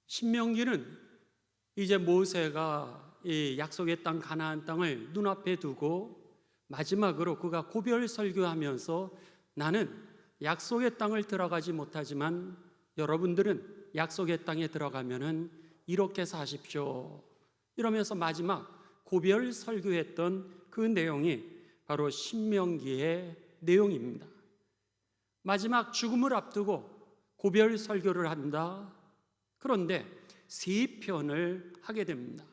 신명기는 이제 모세가 이 약속의 땅 가나안 땅을 눈앞에 두고 마지막으로 그가 고별 설교하면서 나는 약속의 땅을 들어가지 못하지만 여러분들은 약속의 땅에 들어가면은 이렇게 사십시오 이러면서 마지막 고별 설교했던 그 내용이 바로 신명기의 내용입니다. 마지막 죽음을 앞두고 고별 설교를 한다. 그런데 세 편을 하게 됩니다.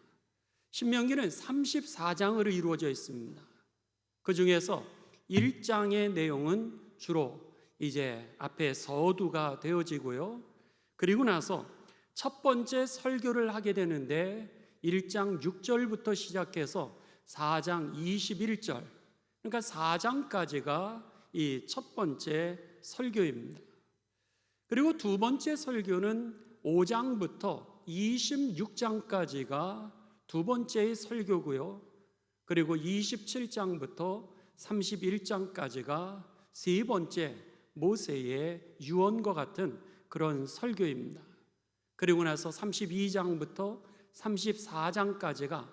신명기는 34장으로 이루어져 있습니다. 그 중에서 1장의 내용은 주로 이제 앞에 서두가 되어지고요. 그리고 나서 첫 번째 설교를 하게 되는데 1장 6절부터 시작해서 4장 21절, 그러니까 4장까지가 이 첫 번째 설교입니다. 그리고 두 번째 설교는 5장부터 26장까지가 두 번째의 설교고요. 그리고 27장부터 31장까지가 세 번째 모세의 유언과 같은 그런 설교입니다. 그리고 나서 32장부터 34장까지가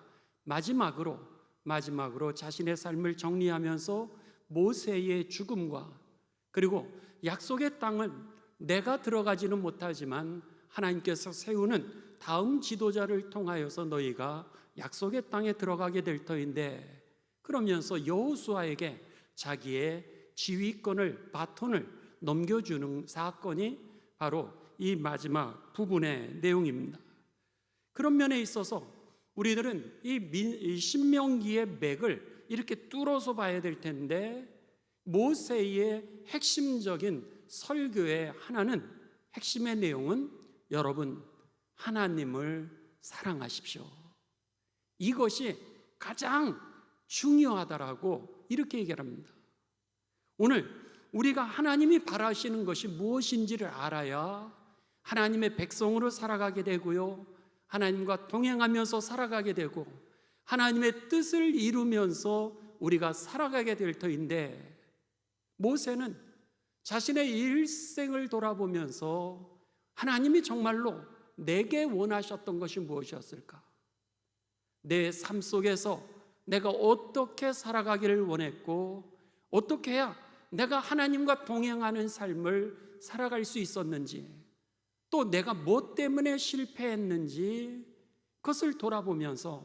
마지막으로 자신의 삶을 정리하면서 모세의 죽음과 그리고 약속의 땅은 내가 들어가지는 못하지만 하나님께서 세우는 다음 지도자를 통하여서 너희가 약속의 땅에 들어가게 될 터인데, 그러면서 여호수아에게 자기의 지휘권을 바톤을 넘겨주는 사건이 바로 이 마지막 부분의 내용입니다. 그런 면에 있어서 우리들은 이 신명기의 맥을 이렇게 뚫어서 봐야 될 텐데, 모세의 핵심적인 설교의 하나는, 핵심의 내용은 여러분, 하나님을 사랑하십시오. 이것이 가장 중요하다라고 이렇게 얘기합니다. 오늘 우리가 하나님이 바라시는 것이 무엇인지를 알아야 하나님의 백성으로 살아가게 되고요, 하나님과 동행하면서 살아가게 되고 하나님의 뜻을 이루면서 우리가 살아가게 될 터인데, 모세는 자신의 일생을 돌아보면서 하나님이 정말로 내게 원하셨던 것이 무엇이었을까? 내 삶 속에서 내가 어떻게 살아가기를 원했고, 어떻게 해야 내가 하나님과 동행하는 삶을 살아갈 수 있었는지, 또 내가 뭐 때문에 실패했는지 그것을 돌아보면서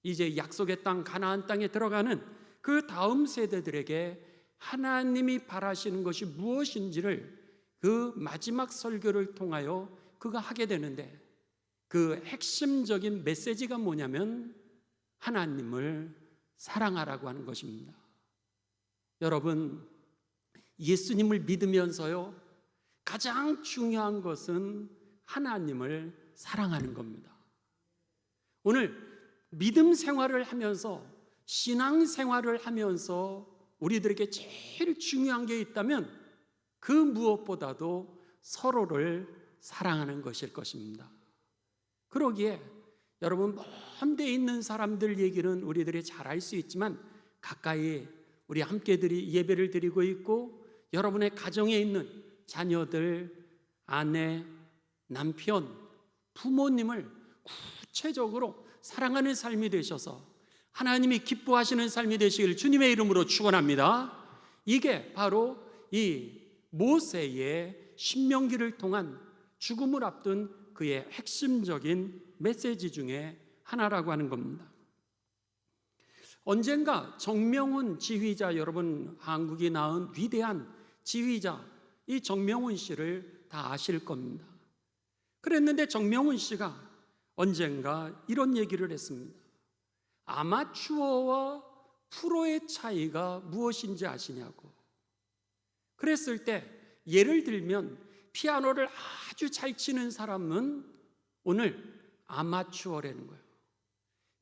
이제 약속의 땅 가나안 땅에 들어가는 그 다음 세대들에게 하나님이 바라시는 것이 무엇인지를 그 마지막 설교를 통하여 그가 하게 되는데, 그 핵심적인 메시지가 뭐냐면 하나님을 사랑하라고 하는 것입니다. 여러분, 예수님을 믿으면서요, 가장 중요한 것은 하나님을 사랑하는 겁니다. 오늘 믿음 생활을 하면서, 신앙 생활을 하면서 우리들에게 제일 중요한 게 있다면 그 무엇보다도 서로를 사랑하는 것일 것입니다. 그러기에 여러분, 먼 데 있는 사람들 얘기는 우리들이 잘 알 수 있지만, 가까이 우리 함께 예배를 드리고 있고 여러분의 가정에 있는 자녀들, 아내, 남편, 부모님을 구체적으로 사랑하는 삶이 되셔서 하나님이 기뻐하시는 삶이 되시길 주님의 이름으로 축원합니다. 이게 바로 이 모세의 신명기를 통한 죽음을 앞둔 그의 핵심적인 메시지 중에 하나라고 하는 겁니다. 언젠가 정명훈 지휘자, 여러분 한국이 낳은 위대한 지휘자, 이 정명훈 씨를 다 아실 겁니다. 그랬는데 정명훈 씨가 언젠가 이런 얘기를 했습니다. 아마추어와 프로의 차이가 무엇인지 아시냐고. 그랬을 때 예를 들면 피아노를 아주 잘 치는 사람은 오늘 아마추어라는 거예요.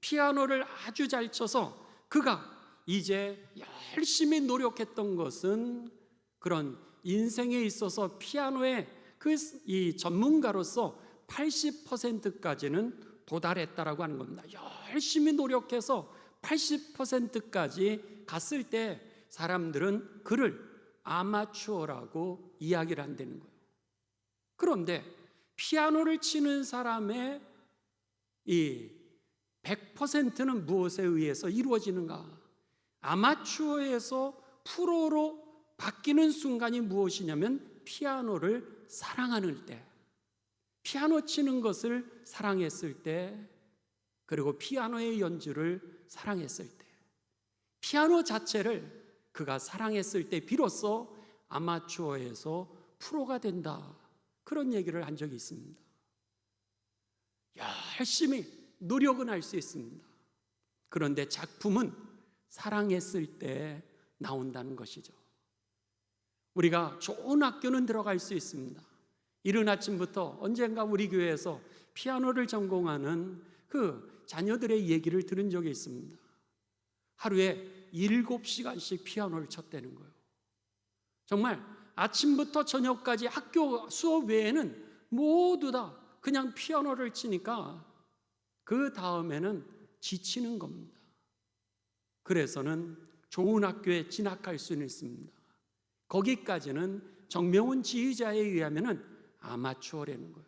피아노를 아주 잘 쳐서 그가 이제 열심히 노력했던 것은 그런 인생에 있어서 피아노의 이 전문가로서 80%까지는 도달했다라고 하는 겁니다. 열심히 노력해서 80%까지 갔을 때 사람들은 그를 아마추어라고 이야기를 한다는 거예요. 그런데 피아노를 치는 사람의 이 100%는 무엇에 의해서 이루어지는가? 아마추어에서 프로로 바뀌는 순간이 무엇이냐면 피아노를 사랑하는 때, 피아노 치는 것을 사랑했을 때, 그리고 피아노의 연주를 사랑했을 때, 피아노 자체를 그가 사랑했을 때 비로소 아마추어에서 프로가 된다, 그런 얘기를 한 적이 있습니다. 열심히 노력은 할 수 있습니다. 그런데 작품은 사랑했을 때 나온다는 것이죠. 우리가 좋은 학교는 들어갈 수 있습니다. 이른 아침부터 언젠가 우리 교회에서 피아노를 전공하는 그 자녀들의 얘기를 들은 적이 있습니다. 하루에 7시간씩 피아노를 쳤다는 거예요. 정말 아침부터 저녁까지 학교 수업 외에는 모두 다 그냥 피아노를 치니까 그 다음에는 지치는 겁니다. 그래서는 좋은 학교에 진학할 수는 있습니다. 거기까지는 정명훈 지휘자에 의하면 아마추어라는 거예요.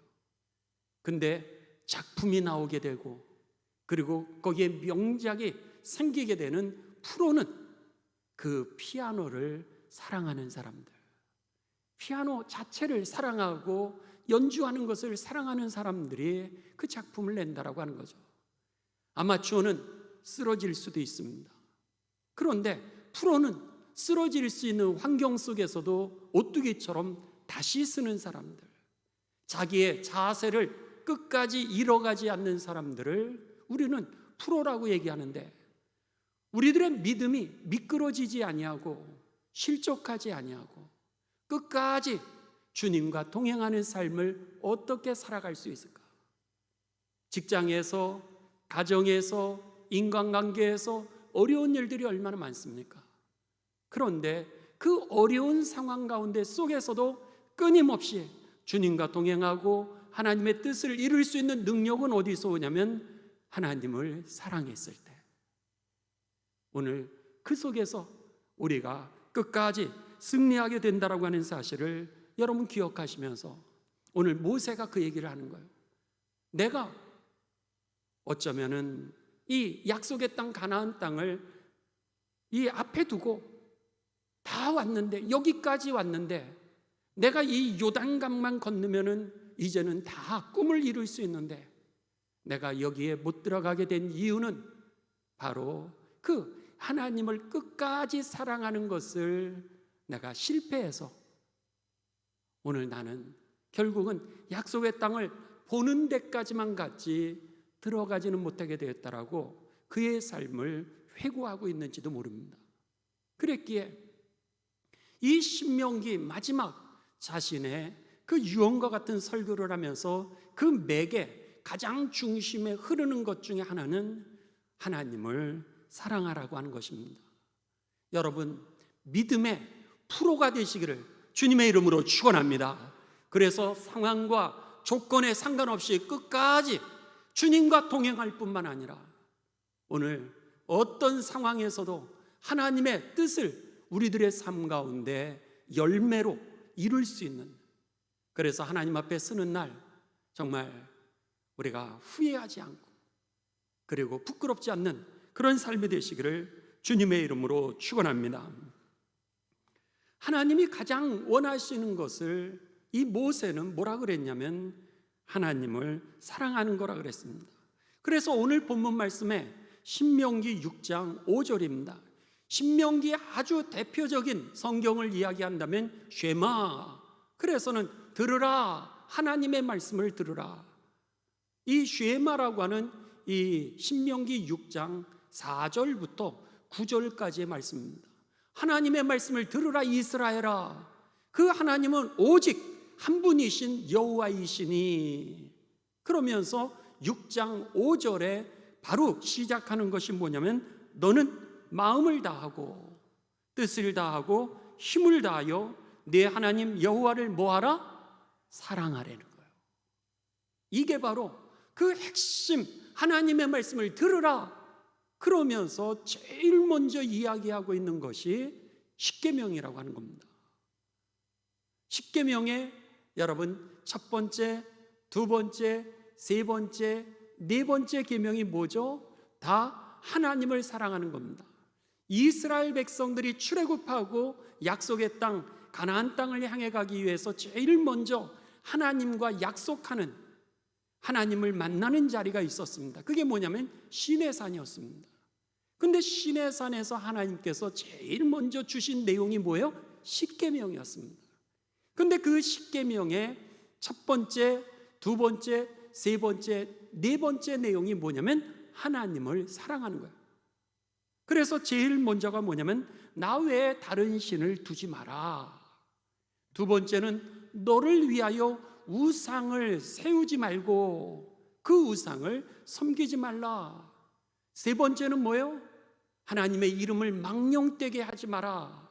근데 작품이 나오게 되고 그리고 거기에 명작이 생기게 되는 프로는 그 피아노를 사랑하는 사람들, 피아노 자체를 사랑하고 연주하는 것을 사랑하는 사람들이 그 작품을 낸다라고 하는 거죠. 아마추어는 쓰러질 수도 있습니다. 그런데 프로는 쓰러질 수 있는 환경 속에서도 오뚜기처럼 다시 쓰는 사람들, 자기의 자세를 끝까지 잃어가지 않는 사람들을 우리는 프로라고 얘기하는데, 우리들의 믿음이 미끄러지지 아니하고 실족하지 아니하고 끝까지 주님과 동행하는 삶을 어떻게 살아갈 수 있을까? 직장에서, 가정에서, 인간관계에서 어려운 일들이 얼마나 많습니까? 그런데 그 어려운 상황 가운데 속에서도 끊임없이 주님과 동행하고 하나님의 뜻을 이룰 수 있는 능력은 어디서 오냐면 하나님을 사랑했을 때. 오늘 그 속에서 우리가 끝까지 승리하게 된다라고 하는 사실을 여러분 기억하시면서 오늘 모세가 그 얘기를 하는 거예요. 내가 어쩌면은 이 약속의 땅 가나안 땅을 이 앞에 두고 다 왔는데, 여기까지 왔는데 내가 이 요단강만 건너면은 이제는 다 꿈을 이룰 수 있는데 내가 여기에 못 들어가게 된 이유는 바로 그 하나님을 끝까지 사랑하는 것을 내가 실패해서 오늘 나는 결국은 약속의 땅을 보는 데까지만 갔지 들어가지는 못하게 되었다라고 그의 삶을 회고하고 있는지도 모릅니다. 그랬기에 이 신명기 마지막 자신의 그 유언과 같은 설교를 하면서 그 맥에 가장 중심에 흐르는 것 중에 하나는 하나님을 사랑하라고 하는 것입니다. 여러분, 믿음의 프로가 되시기를 주님의 이름으로 축원합니다. 그래서 상황과 조건에 상관없이 끝까지 주님과 동행할 뿐만 아니라 오늘 어떤 상황에서도 하나님의 뜻을 우리들의 삶 가운데 열매로 이룰 수 있는, 그래서 하나님 앞에 서는 날 정말 우리가 후회하지 않고 그리고 부끄럽지 않는 그런 삶이 되시기를 주님의 이름으로 축원합니다. 하나님이 가장 원하시는 것을 이 모세는 뭐라 그랬냐면 하나님을 사랑하는 거라 그랬습니다. 그래서 오늘 본문 말씀에 신명기 6장 5절입니다. 신명기의 아주 대표적인 성경을 이야기한다면 쉐마, 그래서는 들으라, 하나님의 말씀을 들으라. 이 쉐마라고 하는 이 신명기 6장 4절부터 9절까지의 말씀입니다. 하나님의 말씀을 들으라 이스라엘아, 그 하나님은 오직 한 분이신 여호와이시니. 그러면서 6장 5절에 바로 시작하는 것이 뭐냐면 너는 마음을 다하고 뜻을 다하고 힘을 다하여 내 하나님 여호와를 뭐하라? 사랑하라는 거예요. 이게 바로 그 핵심, 하나님의 말씀을 들으라. 그러면서 제일 먼저 이야기하고 있는 것이 십계명이라고 하는 겁니다. 십계명의 여러분 첫 번째 두 번째, 세 번째, 네 번째 계명이 뭐죠? 다 하나님을 사랑하는 겁니다. 이스라엘 백성들이 출애굽하고 약속의 땅, 가나안 땅을 향해 가기 위해서 제일 먼저 하나님과 약속하는, 하나님을 만나는 자리가 있었습니다. 그게 뭐냐면 시내산이었습니다. 근데 시내산에서 하나님께서 제일 먼저 주신 내용이 뭐예요? 십계명이었습니다. 근데 그 십계명의 첫 번째, 두 번째, 세 번째, 네 번째 내용이 뭐냐면 하나님을 사랑하는 거예요. 그래서 제일 먼저가 뭐냐면 나 외에 다른 신을 두지 마라. 두 번째는 너를 위하여 우상을 세우지 말고 그 우상을 섬기지 말라. 세 번째는 뭐예요? 하나님의 이름을 망령되게 하지 마라.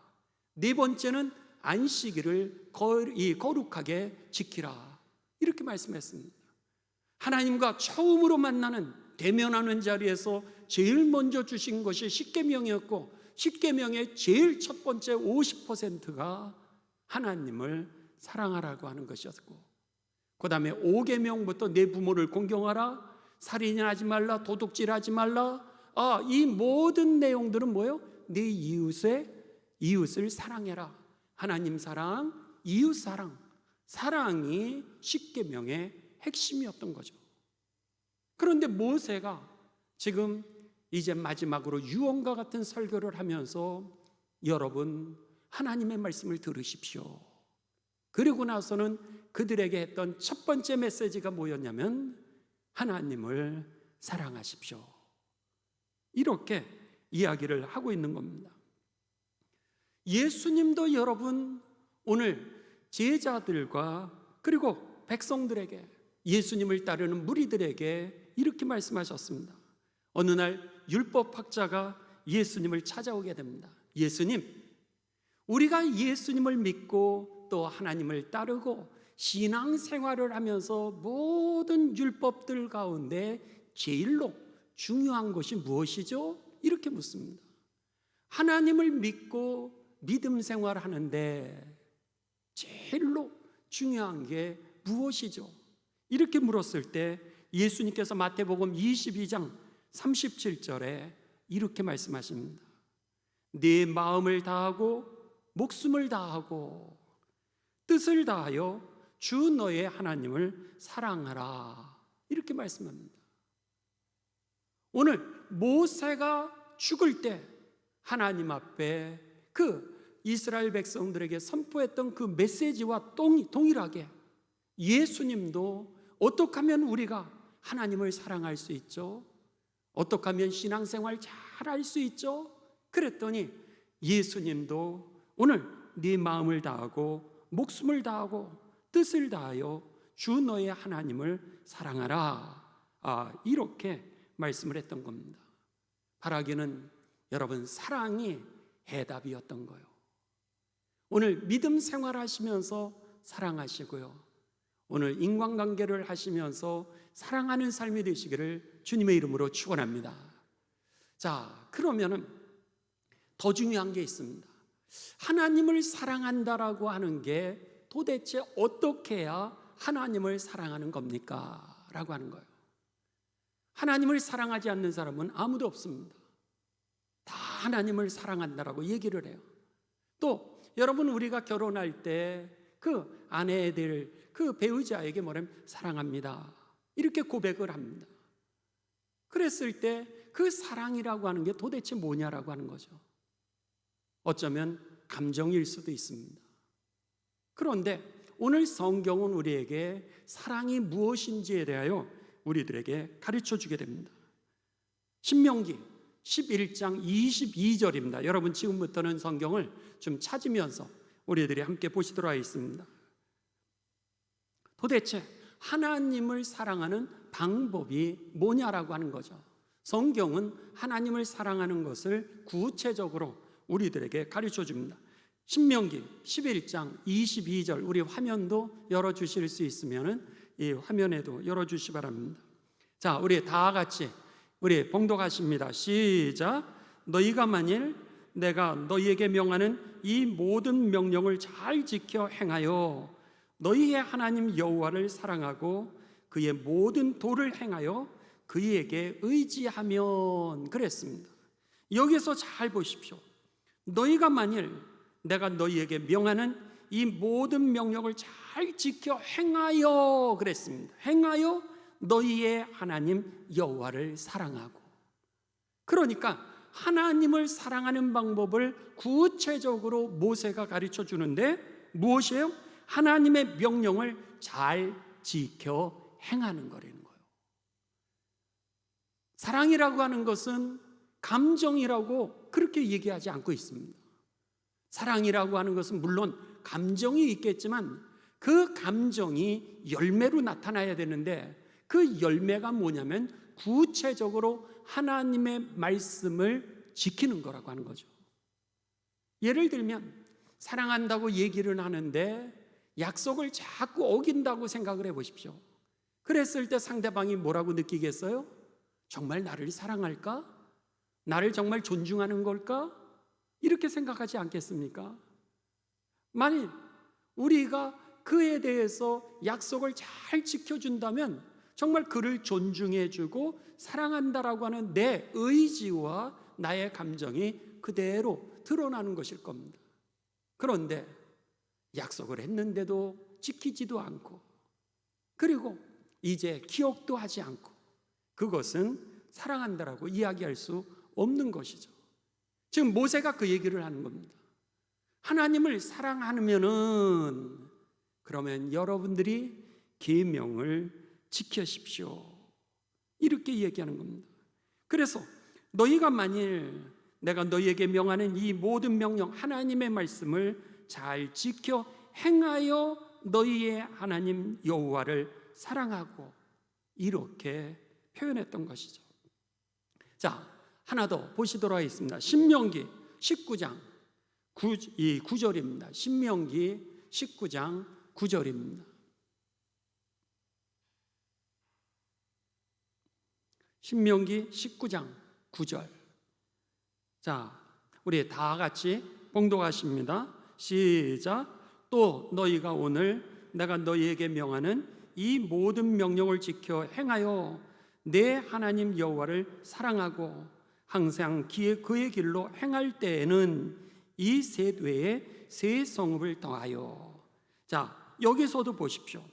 네 번째는 안식일을 거룩하게 지키라. 이렇게 말씀했습니다. 하나님과 처음으로 만나는, 대면하는 자리에서 제일 먼저 주신 것이 십계명이었고, 십계명의 제일 첫 번째 50%가 하나님을 사랑하라고 하는 것이었고, 그 다음에 5계명부터 내 부모를 공경하라, 살인하지 말라, 도둑질하지 말라, 이 모든 내용들은 뭐예요? 내 이웃을 사랑해라. 하나님 사랑, 이웃 사랑, 사랑이 십계명의 핵심이었던 거죠. 그런데 모세가 지금 이제 마지막으로 유언과 같은 설교를 하면서 여러분 하나님의 말씀을 들으십시오. 그리고 나서는 그들에게 했던 첫 번째 메시지가 뭐였냐면 하나님을 사랑하십시오. 이렇게 이야기를 하고 있는 겁니다. 예수님도 여러분 오늘 제자들과 그리고 백성들에게, 예수님을 따르는 무리들에게 이렇게 말씀하셨습니다. 어느 날 율법학자가 예수님을 찾아오게 됩니다. 예수님, 우리가 예수님을 믿고 또 하나님을 따르고 신앙생활을 하면서 모든 율법들 가운데 제일로 중요한 것이 무엇이죠? 이렇게 묻습니다. 하나님을 믿고 믿음 생활하는데 제일로 중요한 게 무엇이죠? 이렇게 물었을 때 예수님께서 마태복음 22장 37절에 이렇게 말씀하십니다. 네 마음을 다하고 목숨을 다하고 뜻을 다하여 주 너의 하나님을 사랑하라. 이렇게 말씀합니다. 오늘 모세가 죽을 때 하나님 앞에 그 이스라엘 백성들에게 선포했던 그 메시지와 동일하게 예수님도 어떻게 하면 우리가 하나님을 사랑할 수 있죠? 어떻게 하면 신앙생활 잘 할 수 있죠? 그랬더니 예수님도 오늘 네 마음을 다하고 목숨을 다하고 뜻을 다하여 주 너의 하나님을 사랑하라. 이렇게 말씀을 했던 겁니다. 바라기는 여러분 사랑이 해답이었던 거예요. 오늘 믿음 생활하시면서 사랑하시고요, 오늘 인간관계를 하시면서 사랑하는 삶이 되시기를 주님의 이름으로 축원합니다. 자, 그러면은 더 중요한 게 있습니다. 하나님을 사랑한다라고 하는 게 도대체 어떻게 해야 하나님을 사랑하는 겁니까? 라고 하는 거예요. 하나님을 사랑하지 않는 사람은 아무도 없습니다. 다 하나님을 사랑한다라고 얘기를 해요. 또 여러분, 우리가 결혼할 때 그 아내들, 그 배우자에게 뭐냐면 사랑합니다, 이렇게 고백을 합니다. 그랬을 때 그 사랑이라고 하는 게 도대체 뭐냐라고 하는 거죠. 어쩌면 감정일 수도 있습니다. 그런데 오늘 성경은 우리에게 사랑이 무엇인지에 대하여 우리들에게 가르쳐 주게 됩니다. 신명기 11장 22절입니다. 여러분 지금부터는 성경을 좀 찾으면서 우리들이 함께 보시도록 하겠습니다. 도대체 하나님을 사랑하는 방법이 뭐냐라고 하는 거죠. 성경은 하나님을 사랑하는 것을 구체적으로 우리들에게 가르쳐 줍니다. 신명기 11장 22절, 우리 화면도 열어주실 수 있으면 이 화면에도 열어주시 바랍니다. 자, 우리 다 같이 우리 봉독하십니다. 시작. 너희가 만일 내가 너희에게 명하는 이 모든 명령을 잘 지켜 행하여 너희의 하나님 여호와를 사랑하고 그의 모든 도를 행하여 그에게 의지하면 그랬습니다. 여기서 잘 보십시오. 너희가 만일 내가 너희에게 명하는 이 모든 명령을 잘 지켜 행하여 그랬습니다. 행하여 너희의 하나님 여호와를 사랑하고. 그러니까 하나님을 사랑하는 방법을 구체적으로 모세가 가르쳐 주는데 무엇이에요? 하나님의 명령을 잘 지켜 행하는 거라는 거예요. 사랑이라고 하는 것은 감정이라고 그렇게 얘기하지 않고 있습니다. 사랑이라고 하는 것은 물론 감정이 있겠지만 그 감정이 열매로 나타나야 되는데 그 열매가 뭐냐면 구체적으로 하나님의 말씀을 지키는 거라고 하는 거죠. 예를 들면 사랑한다고 얘기를 하는데 약속을 자꾸 어긴다고 생각을 해보십시오. 그랬을 때 상대방이 뭐라고 느끼겠어요? 정말 나를 사랑할까? 나를 정말 존중하는 걸까? 이렇게 생각하지 않겠습니까? 만일 우리가 그에 대해서 약속을 잘 지켜준다면 정말 그를 존중해주고 사랑한다라고 하는 내 의지와 나의 감정이 그대로 드러나는 것일 겁니다. 그런데 약속을 했는데도 지키지도 않고 그리고 이제 기억도 하지 않고 그것은 사랑한다라고 이야기할 수 없는 것이죠. 지금 모세가 그 얘기를 하는 겁니다. 하나님을 사랑하면은 그러면 여러분들이 계명을 지키십시오. 이렇게 얘기하는 겁니다. 그래서 너희가 만일 내가 너희에게 명하는 이 모든 명령 하나님의 말씀을 잘 지켜 행하여 너희의 하나님 여호와를 사랑하고 이렇게 표현했던 것이죠. 자, 하나 더 보시도록 하겠습니다. 신명기 19장 9절입니다. 신명기 19장 9절입니다. 신명기 19장 9절. 자, 우리 다 같이 봉독하십니다. 시작. 또 너희가 오늘 내가 너희에게 명하는 이 모든 명령을 지켜 행하여 내 하나님 여호와를 사랑하고 항상 그의 길로 행할 때에는 이 셋 외에 새 성읍을 더하여. 자, 여기서도 보십시오.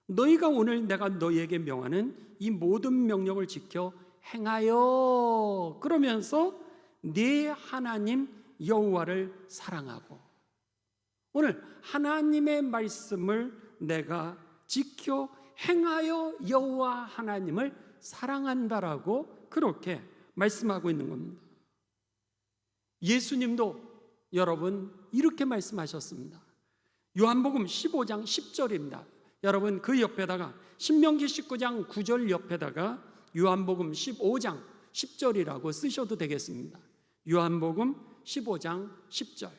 너희가 오늘 내가 너희에게 명하는 이 모든 명령을 지켜 행하여 그러면서 네 하나님 여호와를 사랑하고. 오늘 하나님의 말씀을 내가 지켜 행하여 여호와 하나님을 사랑한다라고 그렇게 말씀하고 있는 겁니다. 예수님도 여러분 이렇게 말씀하셨습니다. 요한복음 15장 10절입니다. 여러분 그 옆에다가 신명기 19장 9절 옆에다가 요한복음 15장 10절이라고 쓰셔도 되겠습니다. 요한복음 15장 10절.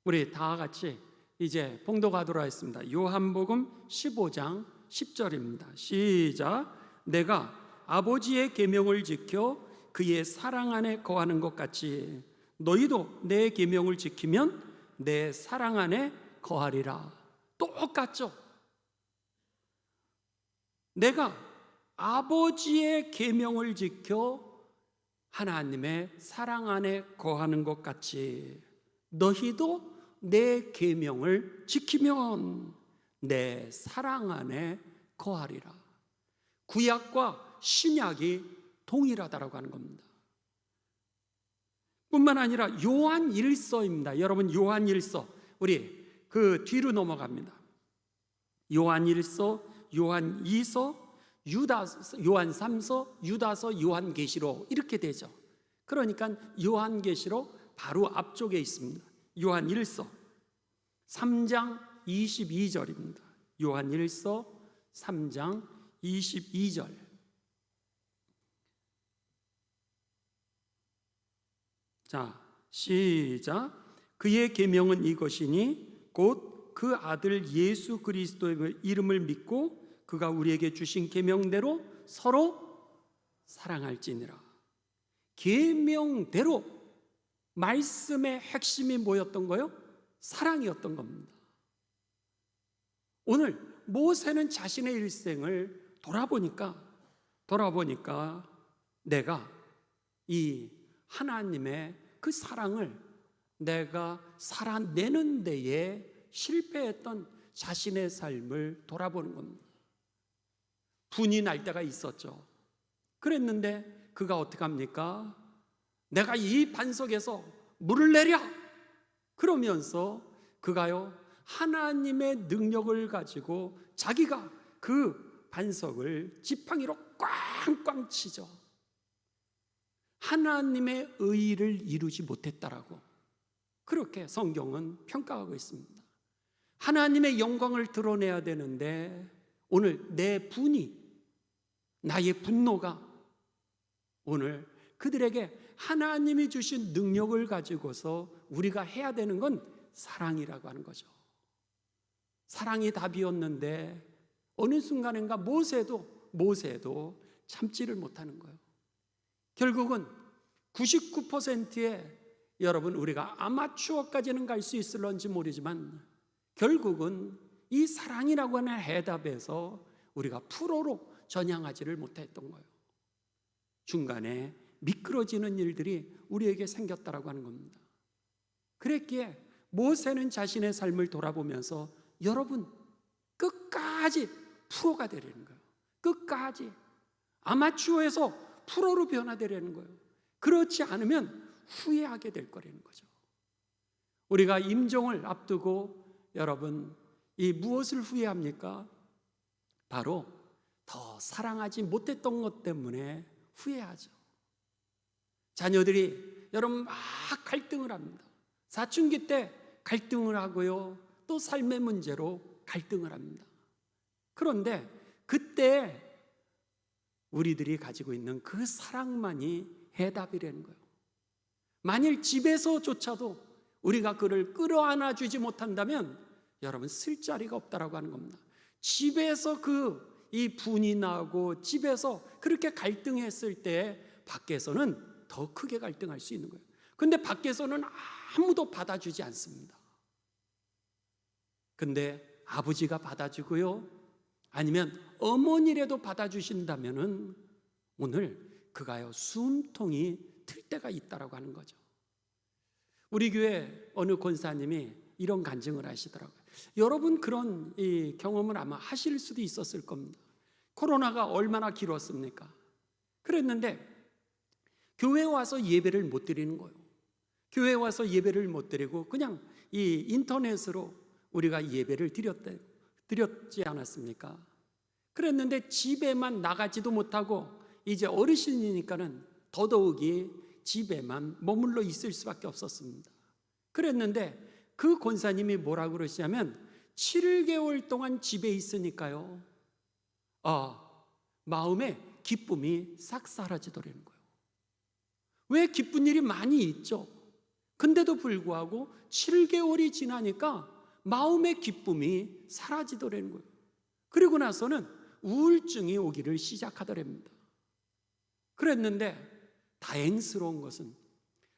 우리 다 같이 이제 봉독하도록 하겠습니다. 요한복음 15장 10절입니다. 시작. 내가 아버지의 계명을 지켜 그의 사랑 안에 거하는 것 같이 너희도 내 계명을 지키면 내 사랑 안에 거하리라. 똑같죠? 내가 아버지의 계명을 지켜 하나님의 사랑 안에 거하는 것 같이 너희도 내 계명을 지키면 내 사랑 안에 거하리라. 구약과 신약이 동일하다라고 하는 겁니다. 뿐만 아니라 요한 1서입니다. 여러분 요한 1서 우리 그 뒤로 넘어갑니다. 요한 1서, 요한 2서, 요한 3서, 유다서, 요한계시록 이렇게 되죠. 그러니까 요한계시록 바로 앞쪽에 있습니다. 요한 1서 3장 22절입니다. 요한 1서 3장 22절. 자, 시작. 그의 계명은 이것이니 곧 그 아들 예수 그리스도의 이름을 믿고 그가 우리에게 주신 계명대로 서로 사랑할지니라. 계명대로 말씀의 핵심이 뭐였던 거예요? 사랑이었던 겁니다. 오늘 모세는 자신의 일생을 돌아보니까 내가 이 하나님의 그 사랑을 내가 살아내는 데에 실패했던 자신의 삶을 돌아보는 겁니다. 분이 날 때가 있었죠. 그랬는데 그가 어떻게 합니까? 내가 이 반석에서 물을 내려! 그러면서 그가요, 하나님의 능력을 가지고 자기가 그 반석을 지팡이로 꽝꽝 치죠. 하나님의 의의를 이루지 못했다라고 그렇게 성경은 평가하고 있습니다. 하나님의 영광을 드러내야 되는데 오늘 내 분이, 나의 분노가 오늘 그들에게 하나님이 주신 능력을 가지고서 우리가 해야 되는 건 사랑이라고 하는 거죠. 사랑이 답이었는데 어느 순간인가 모세도 참지를 못하는 거예요. 결국은 99%의 여러분, 우리가 아마추어까지는 갈 수 있을런지 모르지만 결국은 이 사랑이라고 하는 해답에서 우리가 프로로 전향하지를 못했던 거예요. 중간에 미끄러지는 일들이 우리에게 생겼다라고 하는 겁니다. 그랬기에 모세는 자신의 삶을 돌아보면서 여러분, 끝까지 프로가 되려는 거예요. 끝까지 아마추어에서 프로로 변화되려는 거예요. 그렇지 않으면 후회하게 될 거라는 거죠. 우리가 임종을 앞두고 여러분, 이 무엇을 후회합니까? 바로 더 사랑하지 못했던 것 때문에 후회하죠. 자녀들이 여러분 막 갈등을 합니다. 사춘기 때 갈등을 하고요, 또 삶의 문제로 갈등을 합니다. 그런데 그때 우리들이 가지고 있는 그 사랑만이 해답이라는 거예요. 만일 집에서조차도 우리가 그를 끌어안아 주지 못한다면 여러분 쓸 자리가 없다라고 하는 겁니다. 집에서 이 분이 나고 집에서 그렇게 갈등했을 때 밖에서는 더 크게 갈등할 수 있는 거예요. 근데 밖에서는 아무도 받아주지 않습니다. 근데 아버지가 받아주고요, 아니면 어머니라도 받아주신다면은 오늘 그가요 숨통이 틀 때가 있다라고 하는 거죠. 우리 교회 어느 권사님이 이런 간증을 하시더라고요. 여러분 그런 이 경험을 아마 하실 수도 있었을 겁니다. 코로나가 얼마나 길었습니까? 그랬는데 교회에 와서 예배를 못 드리는 거예요. 교회에 와서 예배를 못 드리고 그냥 이 인터넷으로 우리가 예배를 드렸지 않았습니까? 그랬는데 집에만 나가지도 못하고 이제 어르신이니까는 더더욱이 집에만 머물러 있을 수밖에 없었습니다. 그랬는데 그 권사님이 뭐라고 그러시냐면 7개월 동안 집에 있으니까요, 마음에 기쁨이 싹 사라지더라는 거예요. 왜? 기쁜 일이 많이 있죠. 근데도 불구하고 7개월이 지나니까 마음의 기쁨이 사라지더라는 거예요. 그리고 나서는 우울증이 오기를 시작하더랍니다. 그랬는데 다행스러운 것은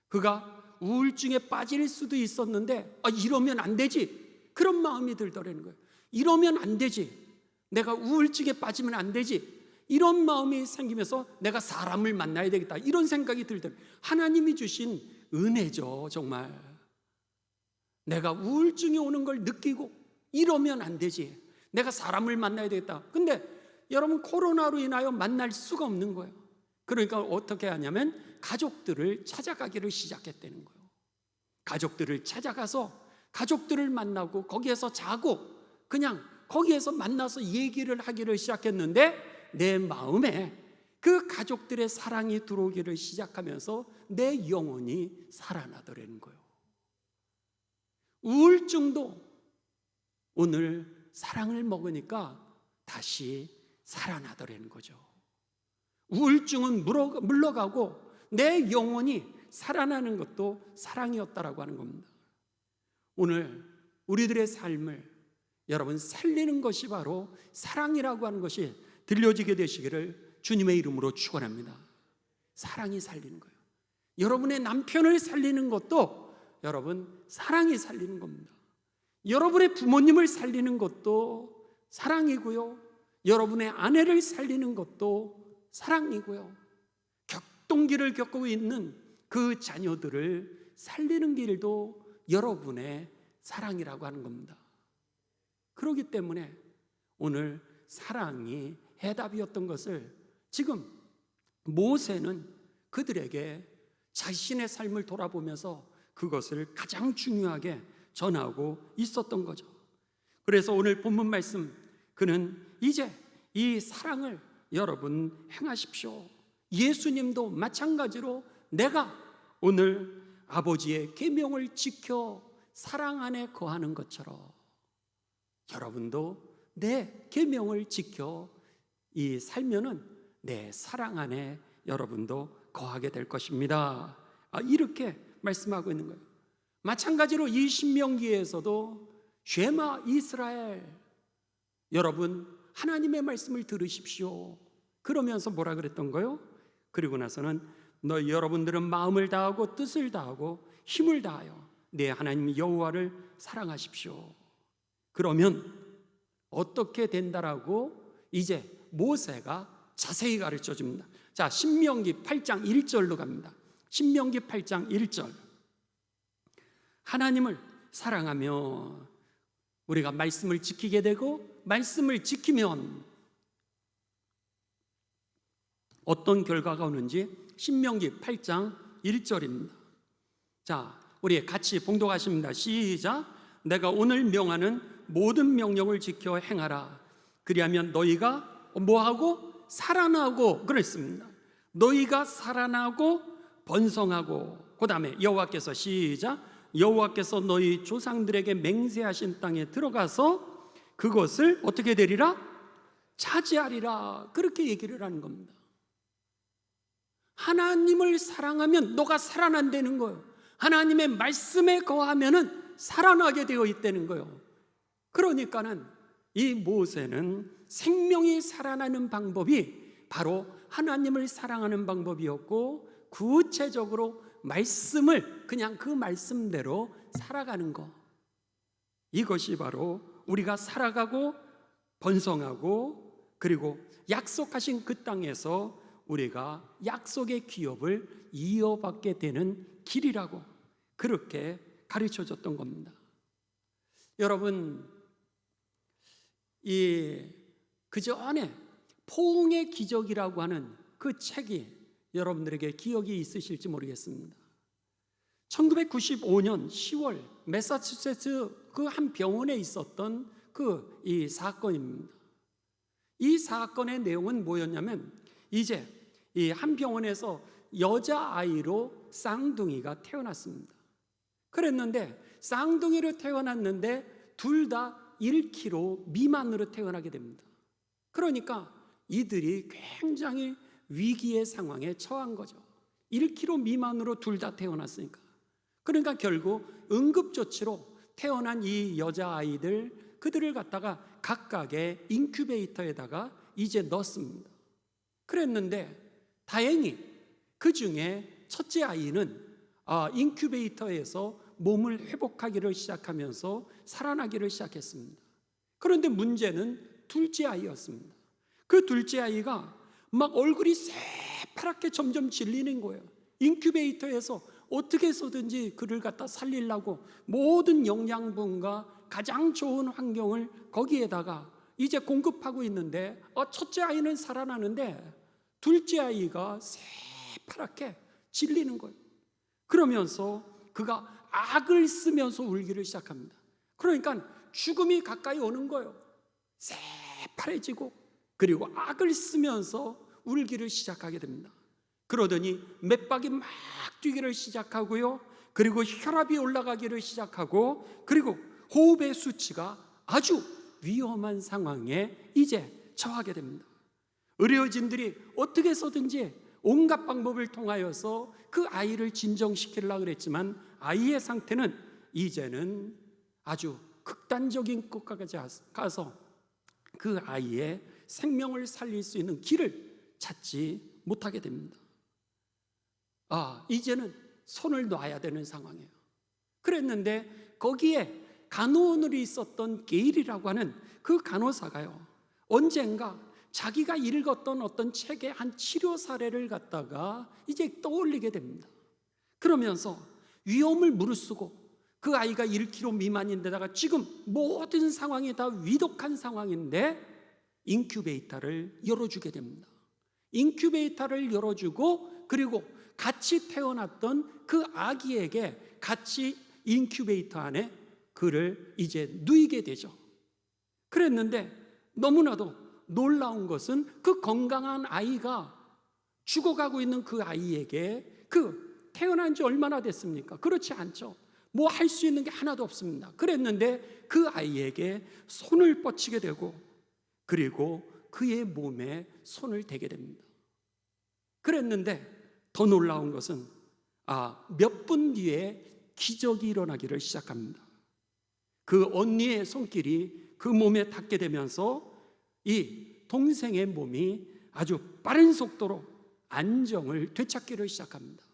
그가 우울증에 빠질 수도 있었는데 이러면 안 되지, 그런 마음이 들더라는 거예요. 이러면 안 되지, 내가 우울증에 빠지면 안 되지, 이런 마음이 생기면서 내가 사람을 만나야 되겠다, 이런 생각이 들더라고요. 하나님이 주신 은혜죠. 정말 내가 우울증이 오는 걸 느끼고 이러면 안 되지, 내가 사람을 만나야 되겠다. 근데 여러분 코로나로 인하여 만날 수가 없는 거예요. 그러니까 어떻게 하냐면 가족들을 찾아가기를 시작했다는 거예요. 가족들을 찾아가서 가족들을 만나고 거기에서 자고 그냥 거기에서 만나서 얘기를 하기를 시작했는데 내 마음에 그 가족들의 사랑이 들어오기를 시작하면서 내 영혼이 살아나더라는 거예요. 우울증도 오늘 사랑을 먹으니까 다시 살아나더라는 거죠. 우울증은 물러가고 내 영혼이 살아나는 것도 사랑이었다라고 하는 겁니다. 오늘 우리들의 삶을 여러분 살리는 것이 바로 사랑이라고 하는 것이 들려지게 되시기를 주님의 이름으로 축원합니다. 사랑이 살리는 거예요. 여러분의 남편을 살리는 것도 여러분 사랑이 살리는 겁니다. 여러분의 부모님을 살리는 것도 사랑이고요. 여러분의 아내를 살리는 것도 사랑이고요. 격동기를 겪고 있는 그 자녀들을 살리는 길도 여러분의 사랑이라고 하는 겁니다. 그렇기 때문에 오늘 사랑이 해답이었던 것을 지금 모세는 그들에게 자신의 삶을 돌아보면서 그것을 가장 중요하게 전하고 있었던 거죠. 그래서 오늘 본문 말씀, 그는 이제 이 사랑을 여러분 행하십시오. 예수님도 마찬가지로 내가 오늘 아버지의 계명을 지켜 사랑 안에 거하는 것처럼 여러분도 내 계명을 지켜 이 살면은 내 사랑 안에 여러분도 거하게 될 것입니다. 이렇게 말씀하고 있는 거예요. 마찬가지로 이 신명기에서도 쉐마 이스라엘, 여러분 하나님의 말씀을 들으십시오. 그러면서 뭐라 그랬던 거요? 그리고 나서는 여러분들은 마음을 다하고 뜻을 다하고 힘을 다하여 내 하나님 여호와를 사랑하십시오. 그러면 어떻게 된다라고 이제 모세가 자세히 가르쳐 줍니다. 자, 신명기 8장 1절로 갑니다. 신명기 8장 1절. 하나님을 사랑하며 우리가 말씀을 지키게 되고 말씀을 지키면 어떤 결과가 오는지 신명기 8장 1절입니다. 자, 우리 같이 봉독하십니다. 시작. 내가 오늘 명하는 모든 명령을 지켜 행하라. 그리하면 너희가 뭐하고? 살아나고 그랬습니다. 너희가 살아나고 번성하고, 그 다음에 여호와께서 시작. 여호와께서 너희 조상들에게 맹세하신 땅에 들어가서 그것을 어떻게 되리라? 차지하리라. 그렇게 얘기를 하는 겁니다. 하나님을 사랑하면 너가 살아난다는 거예요. 하나님의 말씀에 거하면은 살아나게 되어 있다는 거예요. 그러니까는 이 모세는 생명이 살아나는 방법이 바로 하나님을 사랑하는 방법이었고, 구체적으로 말씀을 그냥 그 말씀대로 살아가는 것, 이것이 바로 우리가 살아가고 번성하고 그리고 약속하신 그 땅에서 우리가 약속의 기업을 이어받게 되는 길이라고 그렇게 가르쳐 줬던 겁니다. 여러분, 그 전에 포옹의 기적이라고 하는 그 책이 여러분들에게 기억이 있으실지 모르겠습니다. 1995년 10월 매사추세츠 그 한 병원에 있었던 이 사건입니다. 이 사건의 내용은 뭐였냐면, 이제 이 한 병원에서 여자아이로 쌍둥이가 태어났습니다. 그랬는데 쌍둥이로 태어났는데 둘 다 1kg 미만으로 태어나게 됩니다. 그러니까 이들이 굉장히 위기의 상황에 처한 거죠. 1kg 미만으로 둘 다 태어났으니까. 그러니까 결국 응급조치로 태어난 이 여자아이들, 그들을 갖다가 각각의 인큐베이터에다가 이제 넣었습니다. 그랬는데 다행히 그 중에 첫째 아이는 인큐베이터에서 몸을 회복하기를 시작하면서 살아나기를 시작했습니다. 그런데 문제는 둘째 아이였습니다. 그 둘째 아이가 막 얼굴이 새파랗게 점점 질리는 거예요. 인큐베이터에서 어떻게 해서든지 그를 갖다 살리려고 모든 영양분과 가장 좋은 환경을 거기에다가 이제 공급하고 있는데, 첫째 아이는 살아나는데 둘째 아이가 새파랗게 질리는 거예요. 그러면서 그가 악을 쓰면서 울기를 시작합니다. 그러니까 죽음이 가까이 오는 거예요. 새파래지고 그리고 악을 쓰면서 울기를 시작하게 됩니다. 그러더니 맥박이 막 뛰기를 시작하고요, 그리고 혈압이 올라가기를 시작하고, 그리고 호흡의 수치가 아주 위험한 상황에 이제 처하게 됩니다. 의료진들이 어떻게 해서든지 온갖 방법을 통하여서 그 아이를 진정시키려고 그랬지만 아이의 상태는 이제는 아주 극단적인 것까지 가서 그 아이의 생명을 살릴 수 있는 길을 찾지 못하게 됩니다. 이제는 손을 놔야 되는 상황이에요. 그랬는데 거기에 간호원으로 있었던 게일이라고 하는 그 간호사가요, 언젠가 자기가 읽었던 어떤 책의 한 치료 사례를 갖다가 이제 떠올리게 됩니다. 그러면서 위험을 무릅쓰고 그 아이가 1kg 미만인데다가 지금 모든 상황이 다 위독한 상황인데 인큐베이터를 열어주게 됩니다. 인큐베이터를 열어주고 그리고 같이 태어났던 그 아기에게 같이 인큐베이터 안에 그를 이제 누이게 되죠. 그랬는데 너무나도 놀라운 것은 그 건강한 아이가 죽어가고 있는 그 아이에게 그 태어난 지 얼마나 됐습니까? 그렇지 않죠. 뭐 할 수 있는 게 하나도 없습니다. 그랬는데 그 아이에게 손을 뻗치게 되고 그리고 그의 몸에 손을 대게 됩니다. 그랬는데 더 놀라운 것은 몇 분 뒤에 기적이 일어나기를 시작합니다. 그 언니의 손길이 그 몸에 닿게 되면서 이 동생의 몸이 아주 빠른 속도로 안정을 되찾기를 시작합니다.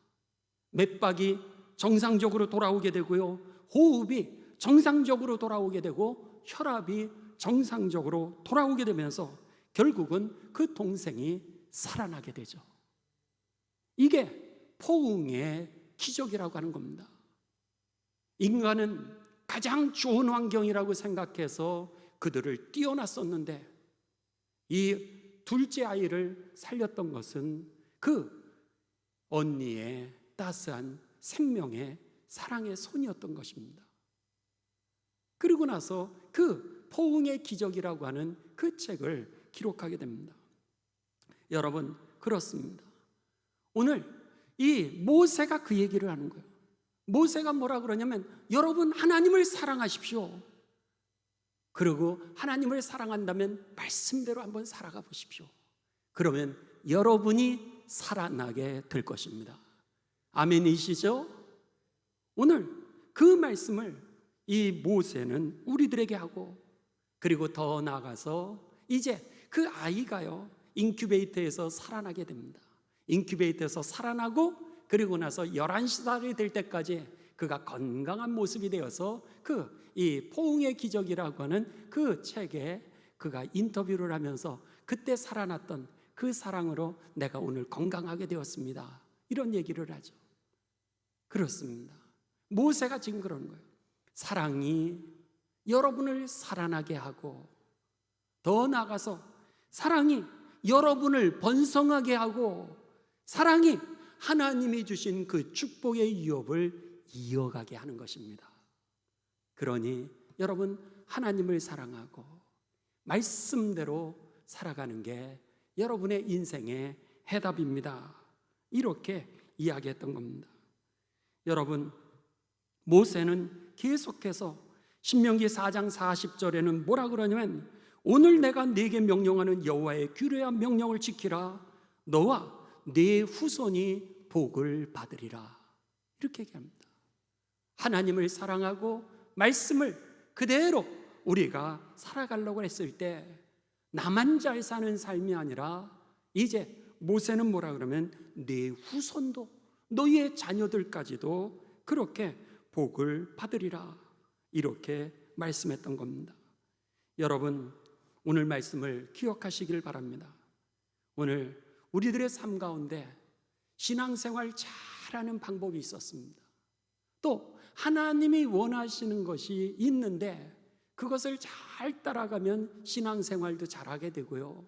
맥박이 정상적으로 돌아오게 되고요, 호흡이 정상적으로 돌아오게 되고 혈압이 정상적으로 돌아오게 되면서 결국은 그 동생이 살아나게 되죠. 이게 포옹의 기적이라고 하는 겁니다. 인간은 가장 좋은 환경이라고 생각해서 그들을 띄워놨었는데 이 둘째 아이를 살렸던 것은 그 언니의 따스한 생명의 사랑의 손이었던 것입니다. 그리고 나서 그 포옹의 기적이라고 하는 그 책을 기록하게 됩니다. 여러분, 그렇습니다. 오늘 이 모세가 그 얘기를 하는 거예요. 모세가 뭐라 그러냐면 여러분 하나님을 사랑하십시오. 그리고 하나님을 사랑한다면 말씀대로 한번 살아가 보십시오. 그러면 여러분이 살아나게 될 것입니다. 아멘이시죠? 오늘 그 말씀을 이 모세는 우리들에게 하고 그리고 더 나아가서 이제 그 아이가요 인큐베이터에서 살아나게 됩니다. 인큐베이터에서 살아나고 그리고 나서 11살이 될 때까지 그가 건강한 모습이 되어서 이 포옹의 기적이라고 하는 그 책에 그가 인터뷰를 하면서 그때 살아났던 그 사랑으로 내가 오늘 건강하게 되었습니다. 이런 얘기를 하죠. 그렇습니다. 모세가 지금 그런 거예요. 사랑이 여러분을 살아나게 하고 더 나아가서 사랑이 여러분을 번성하게 하고 사랑이 하나님이 주신 그 축복의 유업을 이어가게 하는 것입니다. 그러니 여러분 하나님을 사랑하고 말씀대로 살아가는 게 여러분의 인생의 해답입니다. 이렇게 이야기했던 겁니다. 여러분, 모세는 계속해서 신명기 4장 40절에는 뭐라 그러냐면 오늘 내가 네게 명령하는 여호와의 규례한 명령을 지키라. 너와 네 후손이 복을 받으리라. 이렇게 얘기합니다. 하나님을 사랑하고 말씀을 그대로 우리가 살아가려고 했을 때 나만 잘 사는 삶이 아니라 이제 모세는 뭐라 그러면 네 후손도 너희의 자녀들까지도 그렇게 복을 받으리라. 이렇게 말씀했던 겁니다. 여러분, 오늘 말씀을 기억하시길 바랍니다. 오늘 우리들의 삶 가운데 신앙생활 잘하는 방법이 있었습니다. 또 하나님이 원하시는 것이 있는데 그것을 잘 따라가면 신앙생활도 잘하게 되고요.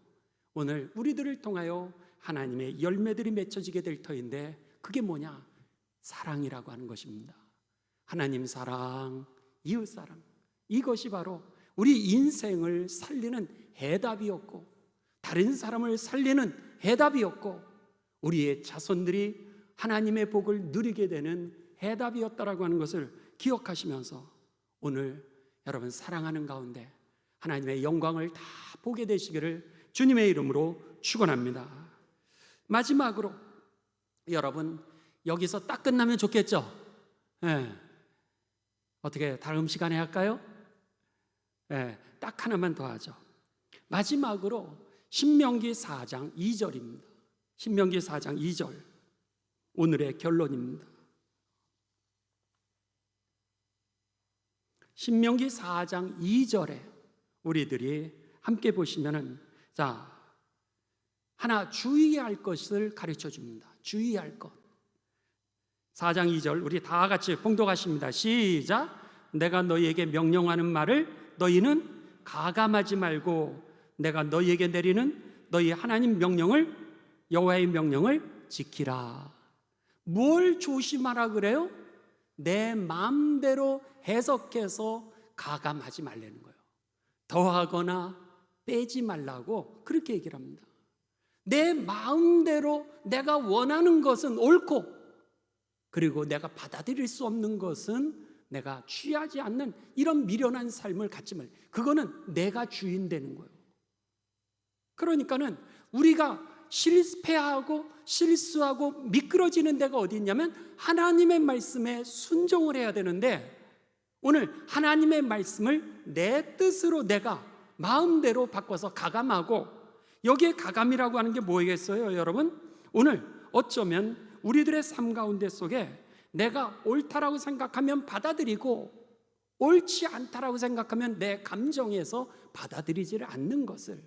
오늘 우리들을 통하여 하나님의 열매들이 맺혀지게 될 터인데 그게 뭐냐? 사랑이라고 하는 것입니다. 하나님 사랑, 이웃 사랑, 이것이 바로 우리 인생을 살리는 해답이었고 다른 사람을 살리는 해답이었고 우리의 자손들이 하나님의 복을 누리게 되는 해답이었다라고 하는 것을 기억하시면서 오늘 여러분 사랑하는 가운데 하나님의 영광을 다 보게 되시기를 주님의 이름으로 축원합니다. 마지막으로 여러분 여기서 딱 끝나면 좋겠죠? 네. 어떻게 다음 시간에 할까요? 네, 딱 하나만 더 하죠. 마지막으로 신명기 4장 2절입니다. 신명기 4장 2절 오늘의 결론입니다. 신명기 4장 2절에 우리들이 함께 보시면은 하나 주의할 것을 가르쳐 줍니다. 주의할 것. 4장 2절 우리 다 같이 봉독하십니다. 시작. 내가 너희에게 명령하는 말을 너희는 가감하지 말고 내가 너희에게 내리는 너희 하나님 명령을, 여호와의 명령을 지키라. 뭘 조심하라 그래요? 내 마음대로 해석해서 가감하지 말라는 거예요. 더하거나 빼지 말라고 그렇게 얘기를 합니다. 내 마음대로 내가 원하는 것은 옳고, 그리고 내가 받아들일 수 없는 것은 내가 취하지 않는 이런 미련한 삶을 갖지 말. 그거는 내가 주인 되는 거예요. 그러니까는 우리가 실패하고 실수하고 미끄러지는 데가 어디 있냐면 하나님의 말씀에 순종을 해야 되는데, 오늘 하나님의 말씀을 내 뜻으로 내가 마음대로 바꿔서 가감하고, 여기에 가감이라고 하는 게 뭐겠어요, 여러분? 오늘 어쩌면 우리들의 삶 가운데 속에 내가 옳다라고 생각하면 받아들이고, 옳지 않다라고 생각하면 내 감정에서 받아들이지를 않는 것을,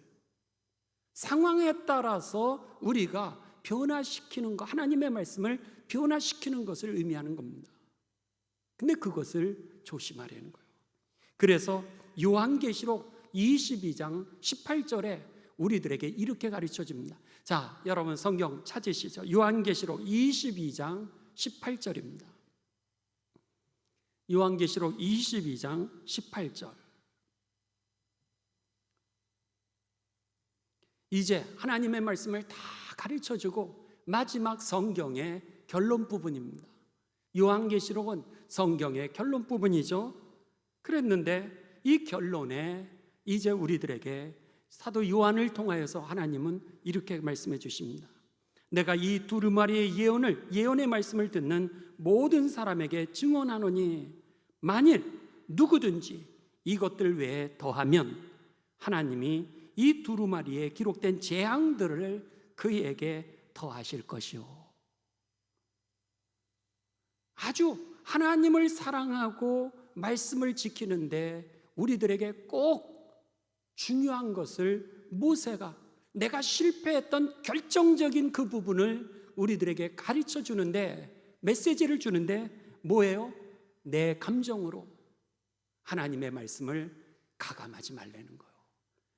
상황에 따라서 우리가 변화시키는 것, 하나님의 말씀을 변화시키는 것을 의미하는 겁니다. 근데 그것을 조심하려는 거예요. 그래서 요한계시록 22장 18절에 우리들에게 이렇게 가르쳐 줍니다. 자, 여러분 성경 찾으시죠? 요한계시록 22장 18절입니다. 요한계시록 22장 18절. 이제 하나님의 말씀을 다 가르쳐 주고 마지막 성경의 결론 부분입니다. 요한계시록은 성경의 결론 부분이죠. 그랬는데 이 결론에 이제 우리들에게 사도 요한을 통하여서 하나님은 이렇게 말씀해 주십니다. 내가 이 두루마리의 예언의 말씀을 듣는 모든 사람에게 증언하노니, 만일 누구든지 이것들 외에 더하면 하나님이 이 두루마리에 기록된 재앙들을 그에게 더하실 것이요. 아주 하나님을 사랑하고 말씀을 지키는데 우리들에게 꼭 중요한 것을 모세가 내가 실패했던 결정적인 그 부분을 우리들에게 가르쳐 주는데, 메시지를 주는데 뭐예요? 내 감정으로 하나님의 말씀을 가감하지 말라는 거예요.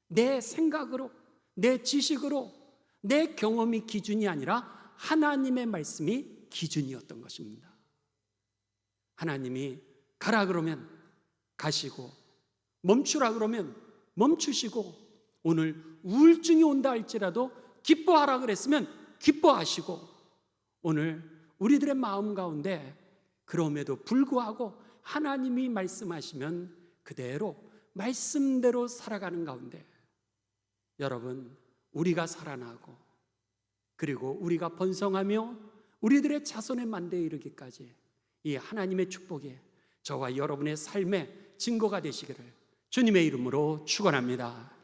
내 생각으로, 내 지식으로, 내 경험이 기준이 아니라 하나님의 말씀이 기준이었던 것입니다. 하나님이 가라 그러면 가시고, 멈추라 그러면 멈추시고, 오늘 우울증이 온다 할지라도 기뻐하라 그랬으면 기뻐하시고, 오늘 우리들의 마음 가운데 그럼에도 불구하고 하나님이 말씀하시면 그대로 말씀대로 살아가는 가운데, 여러분, 우리가 살아나고 그리고 우리가 번성하며 우리들의 자손의 만대에 이르기까지 이 하나님의 축복이 저와 여러분의 삶의 증거가 되시기를 주님의 이름으로 축원합니다.